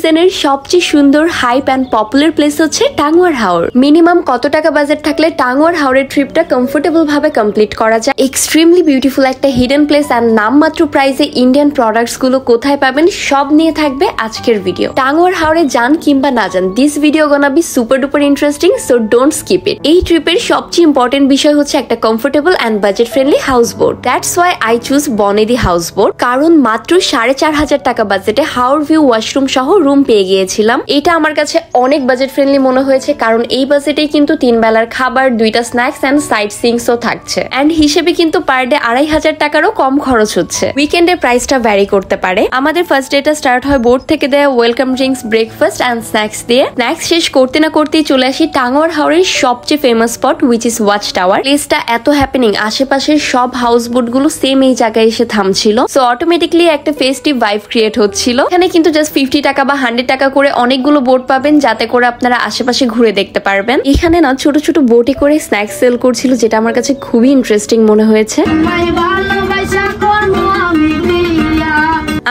সিজনের সবচেয়ে সুন্দর হাইপ অ্যান্ড পপুলার প্লেস হচ্ছে টাঙ্গুয়ার হাওর। মিনিমাম কত টাকা বাজেট থাকলে টাঙ্গুয়ার হাওরের ট্রিপটা কমফোর্টেবল ভাবে কমপ্লিট করা যায়? এক্সট্রিমলি বিউটিফুল একটা হিডেন প্লেস অ্যান্ড নামমাত্র প্রাইসে ইন্ডিয়ান প্রোডাক্টস গুলো কোথায় পাবেন সব নিয়ে থাকবে আজকের ভিডিও। টাঙ্গুয়ার হাওরে যান কিংবা না যান, this video gonna be super duper interesting, so don't skip it. এই ট্রিপের সবচেয়ে ইম্পর্টেন্ট বিষয় হচ্ছে একটা comfortable and budget friendly house boat. That's why I choose Bonedi house boat, কারণ মাত্র 4,500 টাকা বাজেটে হাওর ভিউ ওয়াশরুম সহ রুম পেয়ে গিয়েছিলাম। এটা আমার কাছে অনেক বাজেট ফ্রেন্ডলি মনে হয়েছে, কারণ এই বাজেটেই কিন্তু 3 বেলার খাবার, 2টা স্ন্যাক্স অ্যান্ড সাইট সিংসও থাকছে। অ্যান্ড হিসেবে কিন্তু পার ডে 2,500 টাকারও কম খরচ হচ্ছে। উইকেন্ডে প্রাইসটা ভ্যারি করতে পারে। আমাদের ফার্স্ট ডেটা স্টার্ট হয় বোট থেকে দেয়া welcome drinks, breakfast and snacks দিয়ে। স্ন্যাক্স শেষ করতে না করতেই চলে আসি টাঙ্গুয়ার হাওরের সবচেয়ে famous spot, which is watch tower. প্লেসটা এত হ্যাপেনিং, আশেপাশের সব হাউস বোট গুলো সেম এই জায়গায় এসে থামছিল, সো অটোমেটিকলি একটা ফেস্টিভ ভাইব ক্রিয়েট হচ্ছিল। এখানে কিন্তু জাস্ট 50 টাকা বা 100 টাকা করে অনেকগুলো বোট পাবেন, যাতে করে আপনারা আশেপাশে ঘুরে দেখতে পারবেন। এখানে না ছোট ছোট বোটে করে স্ন্যাক্স সেল করছিল, যেটা আমার কাছে খুবই ইন্টারেস্টিং মনে হয়েছে।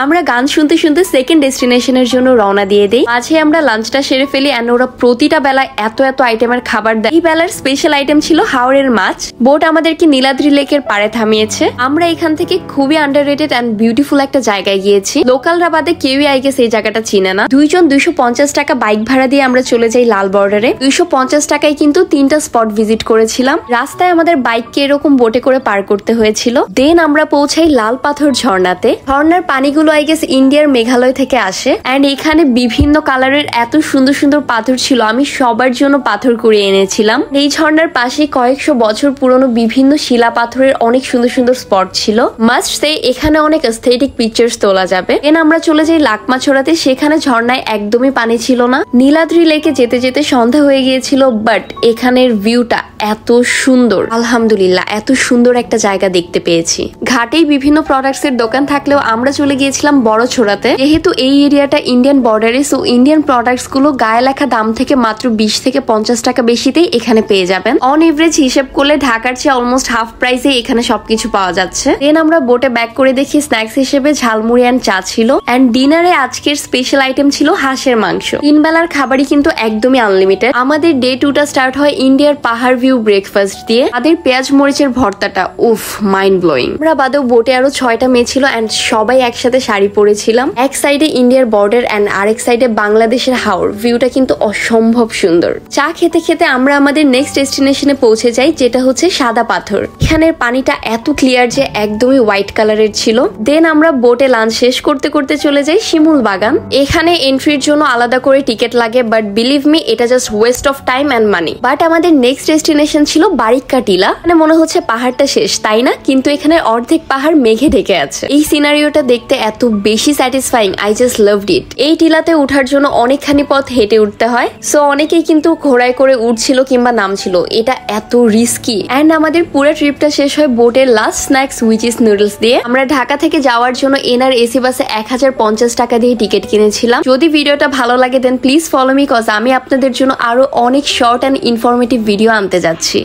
আমরা গান শুনতে শুনতে সেকেন্ড ডেস্টিনেশনের জন্য রওনা দিয়ে দেই। মাঝে আমরা লাঞ্চটা সেরে ফেলি এন্ড ওরা প্রতিটা বেলায় এত আইটেমের খাবার দেয়। এই বেলার স্পেশাল আইটেম ছিল হাওরের মাছ। বোট আমাদেরকে নীলাদ্রি লেকের পাড়ে থামিয়েছে। আমরা এখান থেকে খুবই আন্ডাররেটেড এন্ড বিউটিফুল একটা জায়গায় গিয়েছি। লোকালরা বাদে কেউই আই গেস এই জায়গাটা চিনে না। 2 জন 250 টাকা বাইক ভাড়া দিয়ে আমরা চলে যাই লাল বর্ডারে। 250 টাকায় কিন্তু 3টা স্পট ভিজিট করেছিলাম। রাস্তায় আমাদের বাইককে এরকম বোটে করে পার করতে হয়েছিল। দেন আমরা পৌঁছাই লাল পাথর ঝর্ণাতে। ঝর্ণার পানিগুলো আই গেস ইন্ডিয়ার মেঘালয় থেকে আসে। এন্ড এখানে বিভিন্ন কালারের এত সুন্দর সুন্দর পাথর ছিল, আমি সবার জন্য পাথর কুড়িয়ে এনেছিলাম। এই ঝর্ণার পাশে কয়েকশো বছর পুরনো বিভিন্ন শিলা পাথরের অনেক সুন্দর সুন্দর স্পট ছিল। মাস্ট সে এখানে অনেক এস্থেটিক পিকচার্স তোলা যাবে। দেন আমরা চলে যাই লাকমাছড়াতে। সেখানে ঝর্ণায় একদমই পানি ছিল না। নীলাদ্রি লেকে যেতে যেতে সন্ধ্যা হয়ে গিয়েছিল, বাট এখানের ভিউটা এত সুন্দর, আলহামদুলিল্লাহ এত সুন্দর একটা জায়গা দেখতে পেয়েছি। ঘাটেই বিভিন্ন প্রোডাক্টস এর দোকান থাকলেও আমরা চলে গিয়েছিলাম বড় ছোড়াতে। যেহেতু এই এরিয়াটা ইন্ডিয়ান বর্ডারে, সো ইন্ডিয়ান প্রোডাক্টস গুলো গায়ে লেখা দাম থেকে মাত্র 20 থেকে 50 টাকা বেশিতেই এখানে পেয়ে যাবেন। অন এভারেজ হিসেব করলে ঢাকার চেয়ে অলমোস্ট হাফ প্রাইসে এখানে সবকিছু পাওয়া যাচ্ছে। দেন আমরা বোটে ব্যাক করে দেখি স্ন্যাক্স হিসেবে ঝালমুড়ি অ্যান্ড চা ছিল। অ্যান্ড ডিনারে আজকের স্পেশাল আইটেম ছিল হাঁসের মাংস। 3 বেলার খাবারই কিন্তু একদমই আনলিমিটেড। আমাদের ডে 2টা স্টার্ট হয় ইন্ডিয়ার পাহাড় ভিউ ব্রেকফাস্ট দিয়ে। তাদের পেঁয়াজ মরিচের ভর্তাটা উফ, মাইন্ড ব্লোয়িং। আমরা বাদেও বোটে আরো 6টা মেয়ে ছিল অ্যান্ড সবাই একসাথে শাড়ি পরেছিলাম। এক সাইডে ইন্ডিয়ার বর্ডার অ্যান্ড আরেক সাইডে বাংলাদেশের হাওর। ভিউটা কিন্তু অসম্ভব সুন্দর। চা খেতে খেতে আমরা আমাদের নেক্সট ডেস্টিনেশনে পৌঁছে যাই, যেটা হচ্ছে সাদা পাথর। এখানের পানিটা এত ক্লিয়ার যে একদমই হোয়াইট কালারের ছিল। দেন আমরা বোটে লাঞ্চ শেষ করতে করতে চলে যাই শিমুল বাগান। এখানে এন্ট্রির জন্য আলাদা করে টিকিট লাগে, বাট বিলিভ মি এটা just West of time and money. But আমাদের নেক্সট ডেস্টিনেশন ছিল বারিক্কা টিলা। মানে মনে হচ্ছে পাহাড়টা শেষ, তাই না? কিন্তু এখানে অর্ধেক পাহাড় মেঘে ঢেকে আছে। এই সিনারিওটা দেখতে এত বেশি satisfying, I just loved it. এই টিলাতে উঠার জন্য অনেকখানি পথ হেঁটে উঠতে হয়, সো অনেকেই কিন্তু ঘোড়ায় করে উঠছিল কিংবা নামছিল। এটা এত রিস্কি। এন্ড আমাদের পুরো ট্রিপটা শেষ হয় বোটের last snacks, which is noodles দিয়ে। আমরা ঢাকা থেকে যাওয়ার জন্য এনআর এসি বাসে 1050 টাকা দিয়ে টিকিট কিনেছিলাম। যদি ভিডিওটা ভালো লাগে দেন প্লিজ ফলো মি, কজ আমি আপনাদের জন্য আরো অনেক শর্ট অ্যান্ড ইনফরমেটিভ ভিডিও আনতে যাচ্ছি।